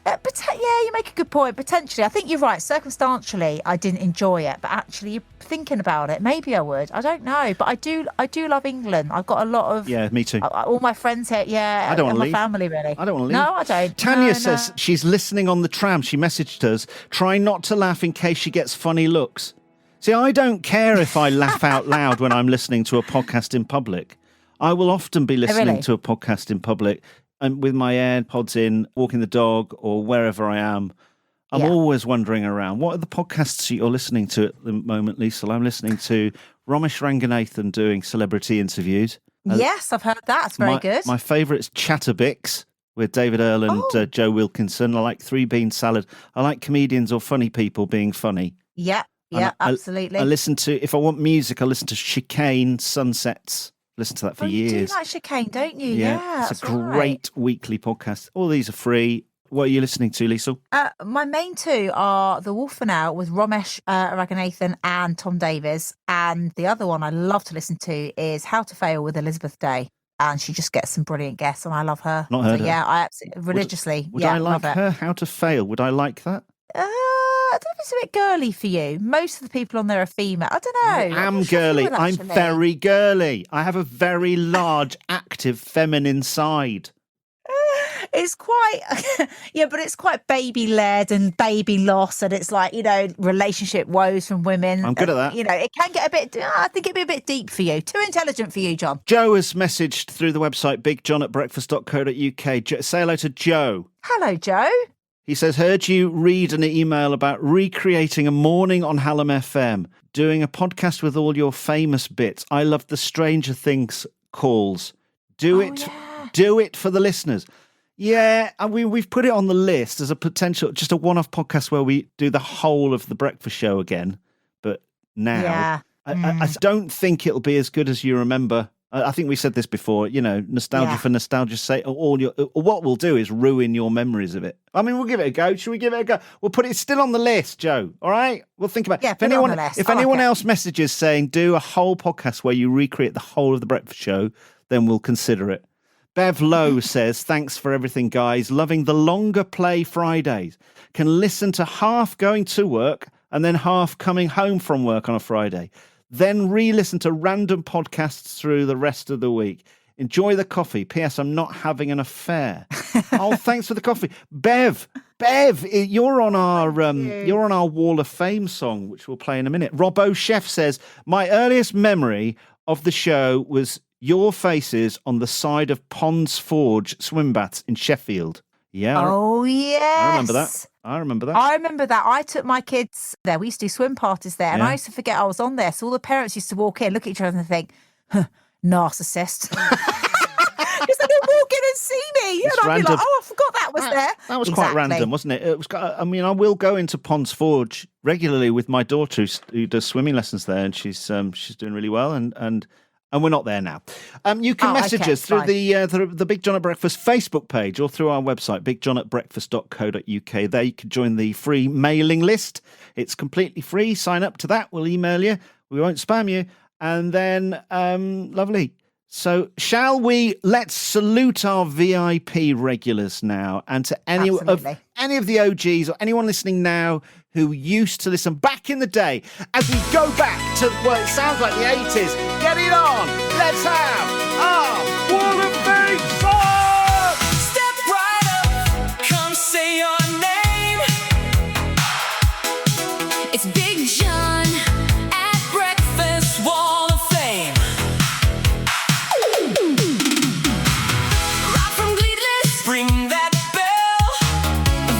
You make a good point. Potentially, I think you're right. Circumstantially, I didn't enjoy it, but actually, thinking about it, maybe I would. I don't know, but I do love England. I've got a lot of me too. All my friends here, I don't want to my leave. family really. I don't want to leave. No, I don't. Tanya says she's listening on the tram. She messaged us, try not to laugh in case she gets funny looks. See, I don't care if I laugh out loud when I'm listening to a podcast in public. I will often be listening to a podcast in public and with my AirPods in, walking the dog or wherever I am. I'm always wandering around. What are the podcasts you're listening to at the moment, Liesl? I'm listening to Ramesh Ranganathan doing celebrity interviews. Yes, I've heard that. It's very good. My favourite is Chatterbix with David Earl and Joe Wilkinson. I like Three Bean Salad. I like comedians or funny people being funny. Yeah, absolutely. I listen to, if I want music, I listen to Chicane, Sunsets. Listen to that for years. You do like Chicane, don't you? Yeah, it's a great weekly podcast. All these are free. What are you listening to, Liesl? My main two are The Wolf and Owl with Ramesh Ranganathan and Tom Davies. And the other one I love to listen to is How to Fail with Elizabeth Day. And she just gets some brilliant guests, and I love her. Not heard of her. Yeah, I absolutely, religiously. Would I like her? How to Fail? Would I like that? I don't know if it's a bit girly for you. Most of the people on there are female. I don't know. I am girly. I'm very girly. I have a very large, active, feminine side. It's quite, but it's quite baby-led and baby loss, and it's like, relationship woes from women. I'm good at that. It can get a bit, I think it'd be a bit deep for you. Too intelligent for you, John. Joe has messaged through the website bigjohn@breakfast.co.uk. Say hello to Joe. Hello, Joe. He says, heard you read an email about recreating a morning on Hallam FM, doing a podcast with all your famous bits. I love the Stranger Things calls. Do it for the listeners. Yeah, we've put it on the list as a potential, just a one-off podcast where we do the whole of the breakfast show again. But now, I don't think it'll be as good as you remember. I think we said this before, nostalgia for nostalgia's sake. What we'll do is ruin your memories of it. I mean, we'll give it a go. Should we give it a go? We'll put it still on the list, Joe. All right? We'll think about it. Put it on the list. If anyone else messages saying do a whole podcast where you recreate the whole of the breakfast show, then we'll consider it. Bev Lowe says, thanks for everything, guys. Loving the longer play Fridays. Can listen to half going to work and then half coming home from work on a Friday. Then re-listen to random podcasts through the rest of the week. Enjoy the coffee. P.S. I'm not having an affair. Oh, thanks for the coffee. Bev, you're on our Wall of Fame song, which we'll play in a minute. Robbo Chef says, my earliest memory of the show was your faces on the side of Ponds Forge swim baths in Sheffield. Yeah. Oh, yes. I remember that. I took my kids there. We used to do swim parties there, and I used to forget I was on there. So all the parents used to walk in, look at each other and think, narcissist. Because they would walk in and see me. It's and I'd random. be like, I forgot that was there. That was quite random, wasn't it? It was. I will go into Ponds Forge regularly with my daughter who does swimming lessons there, and she's doing really well. And And we're not there now. You can message us through the Big John at Breakfast Facebook page or through our website, bigjohnatbreakfast.co.uk. There you can join the free mailing list. It's completely free. Sign up to that. We'll email you. We won't spam you. And then, lovely. So shall let's salute our VIP regulars now, and to any of the OGs or anyone listening now who used to listen back in the day, as we go back to, well, it sounds like the 80s. Get it on. Let's have our Wall of Fame song. Step right up, come say your name. It's Big John at Breakfast Wall of Fame. Right from Liesl, ring that bell.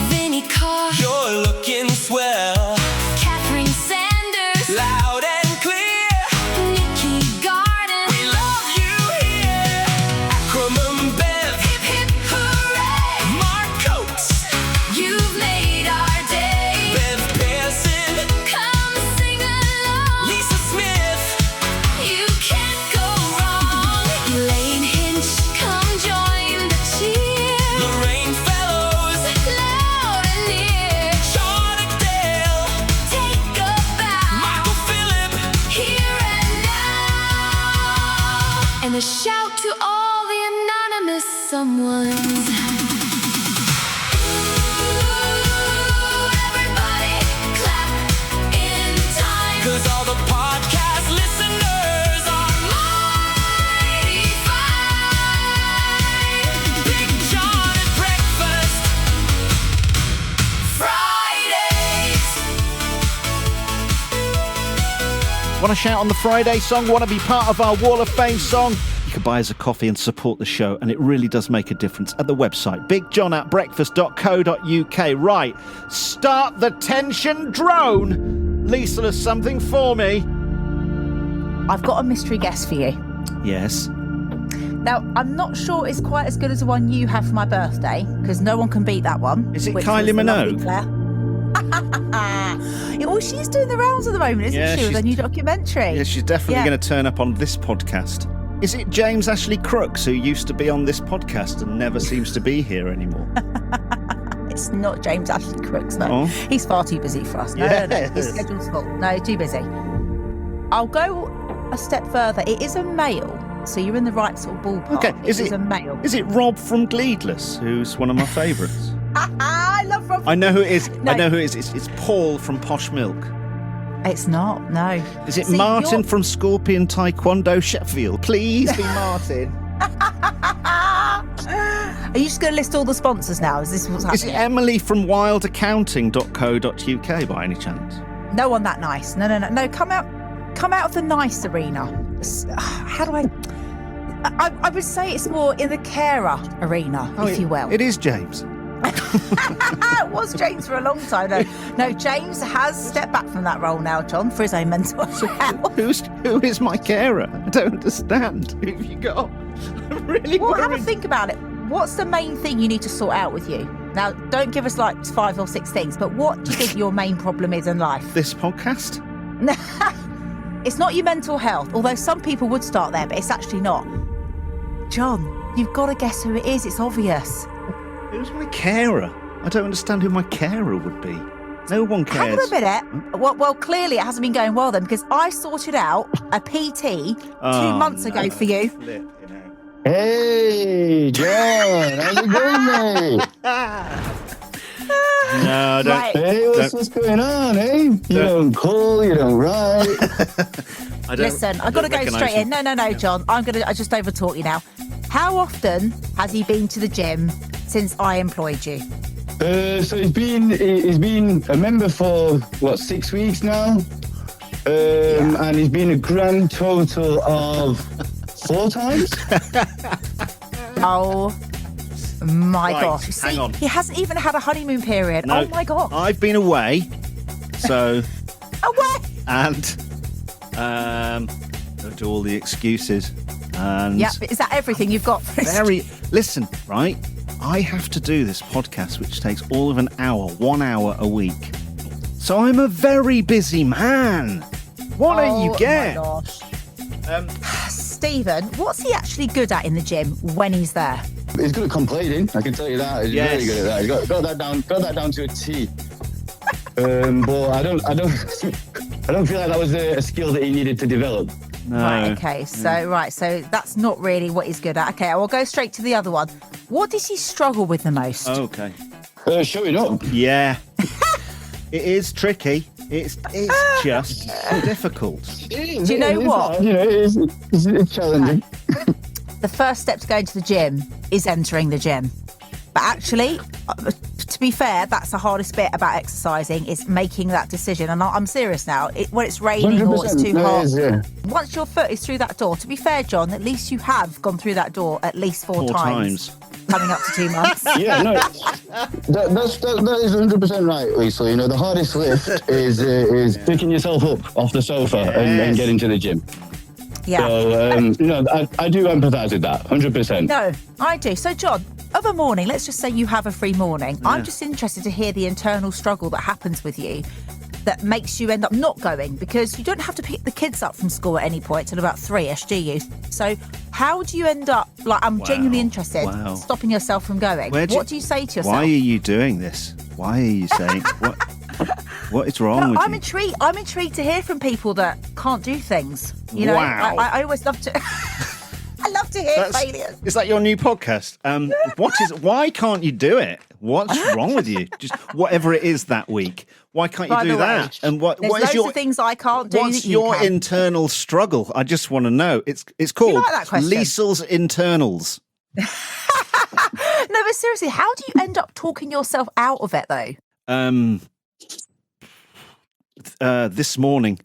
Vinny Carr, you're looking swell. Catherine Sanders, loud and clear. Nikki Garden, we love you here. Ackerman Bev, hip hip hooray. Mark Coates, you've made our day. Bev Pearson, come sing along. Lisa Smith, you can't go wrong. Elaine Hinch, come join the cheer. Lorraine Fellows, loud and near. Charlotte Dale, take a bow. Michael Phillip, here and now. And a shout to all the anonymous someones. Everybody clap in time. 'Cause all the podcast listeners are mighty fine. Big John at Breakfast Fridays. Want to shout on the Friday song? Want to be part of our Wall of Fame song? You can buy us a coffee and support the show, and it really does make a difference at the website, bigjohnatbreakfast.co.uk. Right, start the tension drone. Liesl has something for me. I've got a mystery guest for you. Yes. Now, I'm not sure it's quite as good as the one you have for my birthday, because no one can beat that one. Is it which Kylie was the lovely Minogue? Claire. Yeah, well, she's doing the rounds at the moment, isn't Yeah, she, with she's- her new documentary? Yeah, she's definitely Yeah. going to turn up on this podcast. Is it James Ashley Crooks, who used to be on this podcast and never seems to be here anymore? It's not James Ashley Crooks, no. Oh. He's far too busy for us. No, no, Yes. his schedule's full. No, too busy. I'll go a step further. It is a male, so you're in the right sort of ballpark. Okay, It is a male. Is it Rob from Gleedless, who's one of my favourites? I love Rob. I know who it is. No. I know who it is. It's Paul from Posh Milk. It's not, no. Is it See, Martin you're- from Scorpion Taekwondo Sheffield? Please be Martin. Are you just going to list all the sponsors now? Is this what's Is it happening? Emily from wildaccounting.co.uk by any chance? No one that nice. No. Come out of the nice arena. How do I would say it's more in the carer arena, if you will. It is James. It was James for a long time. No, James has stepped back from that role now, John, for his own mental health. Who is my carer? I don't understand. Who have you got? I'm really Well, have a worried. think about it. What's the main thing you need to sort out with you? Now, don't give us like 5 or 6 things, but what do you think your main problem is in life? This podcast? It's not your mental health, although some people would start there, but it's actually not. John, you've got to guess who it is. It's obvious. Who's my carer? I don't understand who my carer would be. No one cares. Hang on a minute. Well, clearly it hasn't been going well then, because I sorted out a PT 2 months ago for you. Flip, you know. Hey, John, how's it going, mate? No, I don't. Right. Hey, what's going on, eh? You don't call, you don't write. I don't Listen, I've got to go recognise straight you. in. No, John. I just overtalk you now. How often has he been to the gym since I employed you? So he's been a member for, 6 weeks now? And he's been a grand total of 4 times? Oh my Right, gosh. hang on. He hasn't even had a honeymoon period. No, Oh my god. I've been away, so Away. and don't do all the excuses. And Yeah, but is that everything you've got? listen, right? I have to do this podcast, which takes all of an hour, 1 hour a week. So I'm a very busy man. What don't you get? Oh my gosh. Stephen, what's he actually good at in the gym when he's there? He's good at complaining. I can tell you that. He's very good at that. He's got that down to a T. But I don't feel like that was a skill that he needed to develop. No. Right, okay, so that's not really what he's good at. Okay, I will go straight to the other one. What does he struggle with the most? Okay. Showing up. Yeah. It is tricky. It's just difficult. Do you know what? It's challenging. The first step to going to the gym is entering the gym. But actually, to be fair, that's the hardest bit about exercising, is making that decision. And I'm serious now. When it's raining or it's too hot, once your foot is through that door, to be fair, John, at least you have gone through that door at least four times. Coming up to 2 months. Yeah, no, that is 100% right, Liesl. The hardest lift is picking yourself up off the sofa and getting to the gym. Yeah. So, I do empathise with that, 100%. No, I do. So, John, of a morning, let's just say you have a free morning. Yeah. I'm just interested to hear the internal struggle that happens with you that makes you end up not going, because you don't have to pick the kids up from school at any point till about 3ish, do you? So how do you end up, I'm genuinely interested, stopping yourself from going? What do you say to yourself? Why are you doing this? Why are you saying, what is wrong with I'm you? intrigued. I'm intrigued to hear from people that can't do things. Wow. I always love to... I love to hear failures. Is that your new podcast? Why can't you do it? What's wrong with you? Just whatever it is that week. Why can't you do that? And what is loads your of things I can't do? What's your internal struggle? I just want to know. It's called Liesl's Internals. No, but seriously, how do you end up talking yourself out of it though? This morning.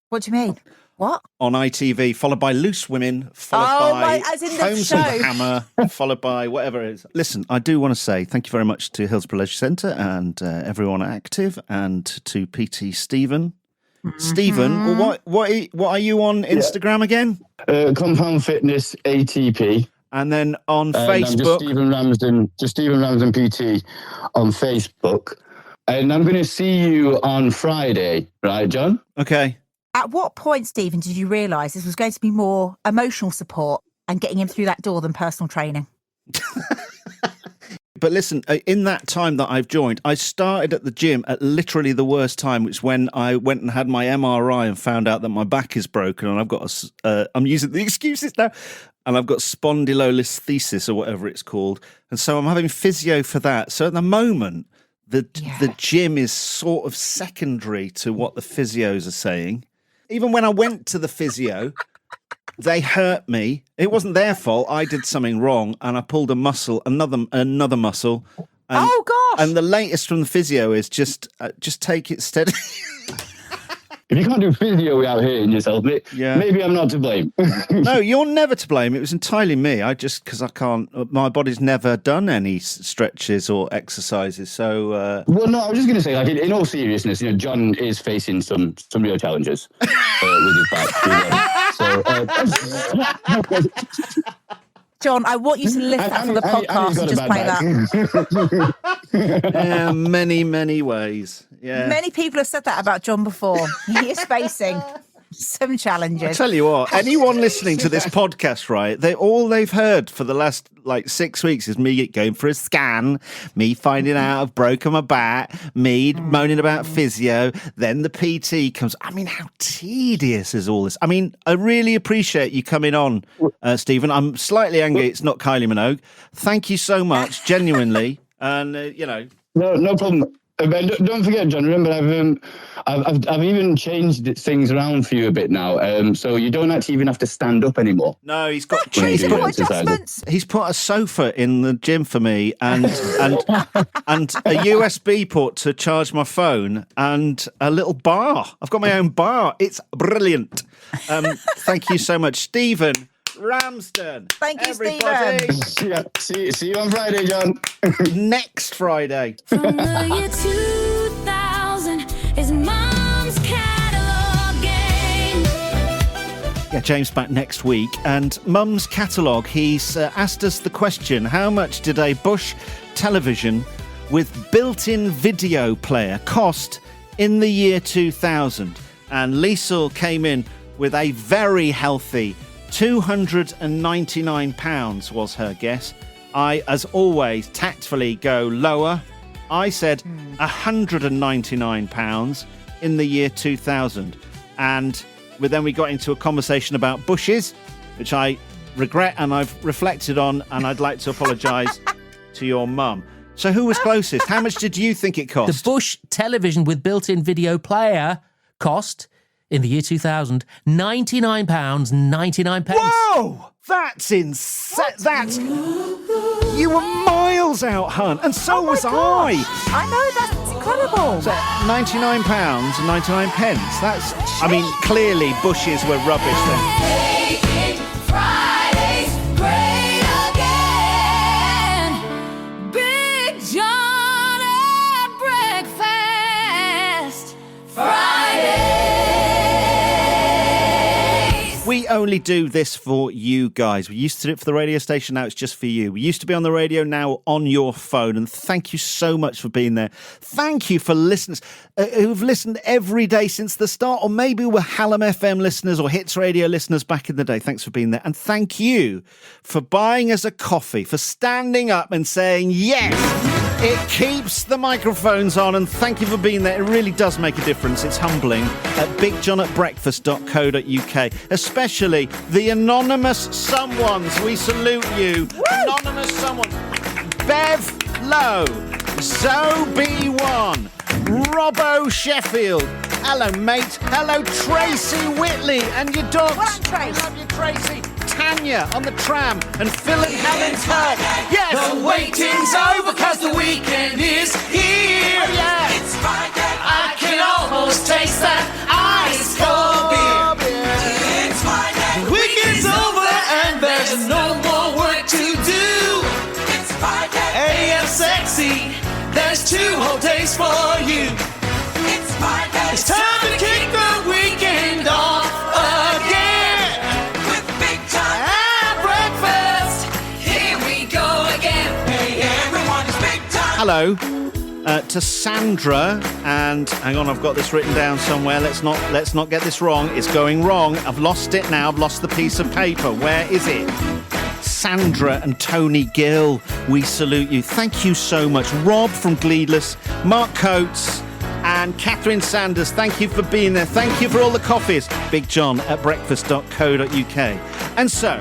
What do you mean? What? On ITV, followed by Loose Women, followed by as in the Holmes show. and the Hammer, followed by whatever it is. Listen, I do want to say thank you very much to Hillsborough Leisure Centre and everyone active, and to PT Stephen. Mm-hmm. Stephen, what are you on Instagram again? Compound Fitness ATP. And then on Facebook, just Stephen Ramsden PT on Facebook. And I'm going to see you on Friday, right, John? Okay. At what point, Stephen, did you realise this was going to be more emotional support and getting him through that door than personal training? But listen, in that time that I've joined, I started at the gym at literally the worst time, which is when I went and had my MRI and found out that my back is broken, and I've got I'm using the excuses now, and I've got spondylolisthesis or whatever it's called, and so I'm having physio for that. So at the moment, the gym is sort of secondary to what the physios are saying. Even when I went to the physio, they hurt me. It wasn't their fault. I did something wrong, and I pulled a muscle, another muscle. And, oh gosh! And the latest from the physio is just take it steady. If you can't do physio without hurting yourself, maybe I'm not to blame. No, you're never to blame. It was entirely me. Because I can't. My body's never done any stretches or exercises. So. Well, no, I was just going to say, like, in all seriousness, John is facing some real challenges with his back. John, I want you to lift that for the podcast and just play that. Many, many ways. Yeah. Many people have said that about John before. He is facing some challenges. I tell you what, anyone listening to this podcast, right, they've heard for the last 6 weeks is me going for a scan, me finding out I've broken my back, me moaning about physio, then the PT comes. I mean, how tedious is all this? I mean, I really appreciate you coming on, Stephen. I'm slightly angry it's not Kylie Minogue. Thank you so much, genuinely. And, No problem. But don't forget, John. Remember, I've even changed things around for you a bit now, so you don't actually even have to stand up anymore. No, he's got adjustments. He's put a sofa in the gym for me, and a USB port to charge my phone, and a little bar. I've got my own bar. It's brilliant. Thank you so much, Stephen Ramsden. Thank you, everybody. Stephen. See you on Friday, John. Next Friday. From the year 2000 is Mom's Catalog Game. Yeah, James back next week. And Mum's Catalogue, he's asked us the question, how much did a Bush television with built-in video player cost in the year 2000? And Liesl came in with a very healthy £299 was her guess. I, as always, tactfully go lower. I said £199 in the year 2000. And then we got into a conversation about bushes, which I regret and I've reflected on, and I'd like to apologise to your mum. So who was closest? How much did you think it cost? The Bush television with built-in video player cost, in the year 2000, £99.99. Whoa! That's insane. That's... You were miles out, hun. And so was I. I know, that's incredible. So £99.99. That's... I mean, clearly bushes were rubbish then. Making Fridays great again. Big John at breakfast. Fridays. We only do this for you guys. We used to do it for the radio station, now it's just for you. We used to be on the radio, now on your phone. And thank you so much for being there. Thank you for listeners who've listened every day since the start, or maybe were Hallam FM listeners or Hits Radio listeners back in the day. Thanks for being there. And thank you for buying us a coffee, for standing up and saying, yes, it keeps the microphones on. And thank you for being there. It really does make a difference. It's humbling. At bigjohnatbreakfast.co.uk, especially the anonymous someones. We salute you. Woo! Anonymous someone. Bev Lowe, Zoe B1, Robbo Sheffield. Hello, mate. Hello, Tracy Whitley and your dogs. Well, Trace. Love you, Tracy. Tanya on the tram and Phil and Helen Kirk. Yes. The waiting's over 'cause the weekend is here. Oh, yeah. It's Friday. I can almost taste that ice cold beer. It's Friday. The weekend's over and there's no more work to do. It's Friday. AM sexy. There's 2 whole days for you. It's Friday. It's time to kick the weekend off again. With Big John at breakfast. Here we go again. Hey, everyone, it's Big John. Hello to Sandra, and hang on, I've got this written down somewhere. Let's not get this wrong. It's going wrong. I've lost it now. I've lost the piece of paper. Where is it? Sandra and Tony Gill, we salute you. Thank you so much. Rob from Gleedless, Mark Coates, and Catherine Sanders, thank you for being there. Thank you for all the coffees. Big John at breakfast.co.uk. And so,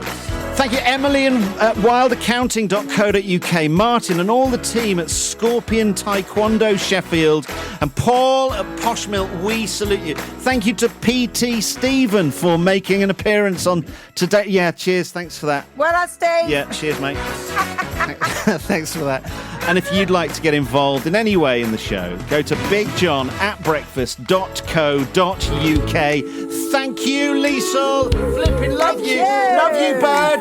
thank you, Emily at wildaccounting.co.uk, Martin and all the team at Scorpion Taekwondo Sheffield, and Paul at Posh Milk, we salute you. Thank you to PT Stephen for making an appearance on today. Yeah, cheers, thanks for that. Well done, Steve. Yeah, cheers, mate. Thanks for that. And if you'd like to get involved in any way in the show, go to bigjohn@breakfast.co.uk. Thank you, Liesl. Flipping love you. Love you, bird.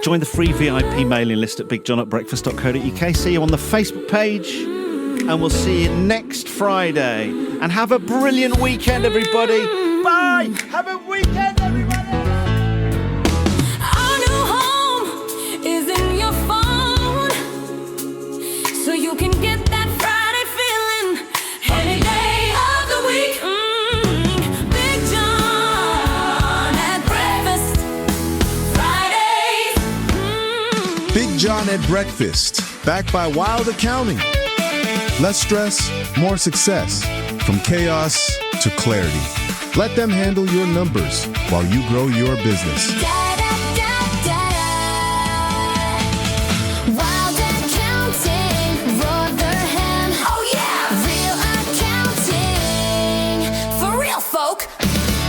Join the free VIP mailing list at bigjohn@breakfast.co.uk. See you on the Facebook page. And we'll see you next Friday. And have a brilliant weekend, everybody. Bye. Have a weekend, everybody. Our new home is in your phone, so you can get that Friday feeling any day of the week. Big John at breakfast, Fridays. Big John at Breakfast, backed by Wild Accounting. Less stress, more success. From chaos to clarity. Let them handle your numbers while you grow your business. Wild Accounting, Rotherham. Oh yeah, real accounting for real folk.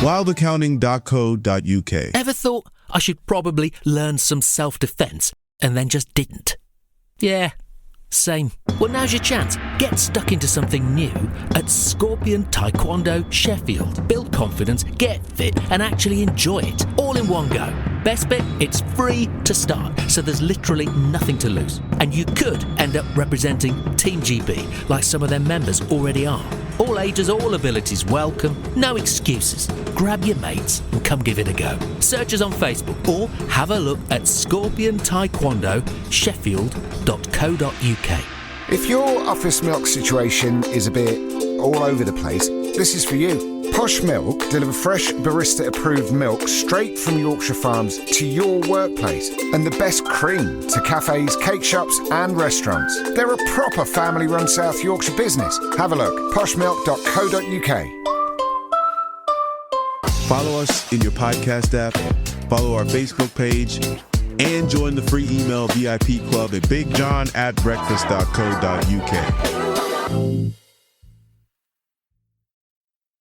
Wildaccounting.co.uk. Ever thought I should probably learn some self-defense and then just didn't? Yeah, same. Well, now's your chance. Get stuck into something new at Scorpion Taekwondo Sheffield. Build confidence, get fit, and actually enjoy it all in one go. Best bit, it's free to start, so there's literally nothing to lose. And you could end up representing Team GB, like some of their members already are. All ages, all abilities welcome, no excuses. Grab your mates and come give it a go. Search us on Facebook or have a look at Scorpion Taekwondo Sheffield.co.uk. If your office milk situation is a bit all over the place, this is for you. Posh Milk deliver fresh barista-approved milk straight from Yorkshire farms to your workplace, and the best cream to cafes, cake shops and restaurants. They're a proper family-run South Yorkshire business. Have a look, poshmilk.co.uk. Follow us in your podcast app, follow our Facebook page, and join the free email VIP club at bigjohn@breakfast.co.uk.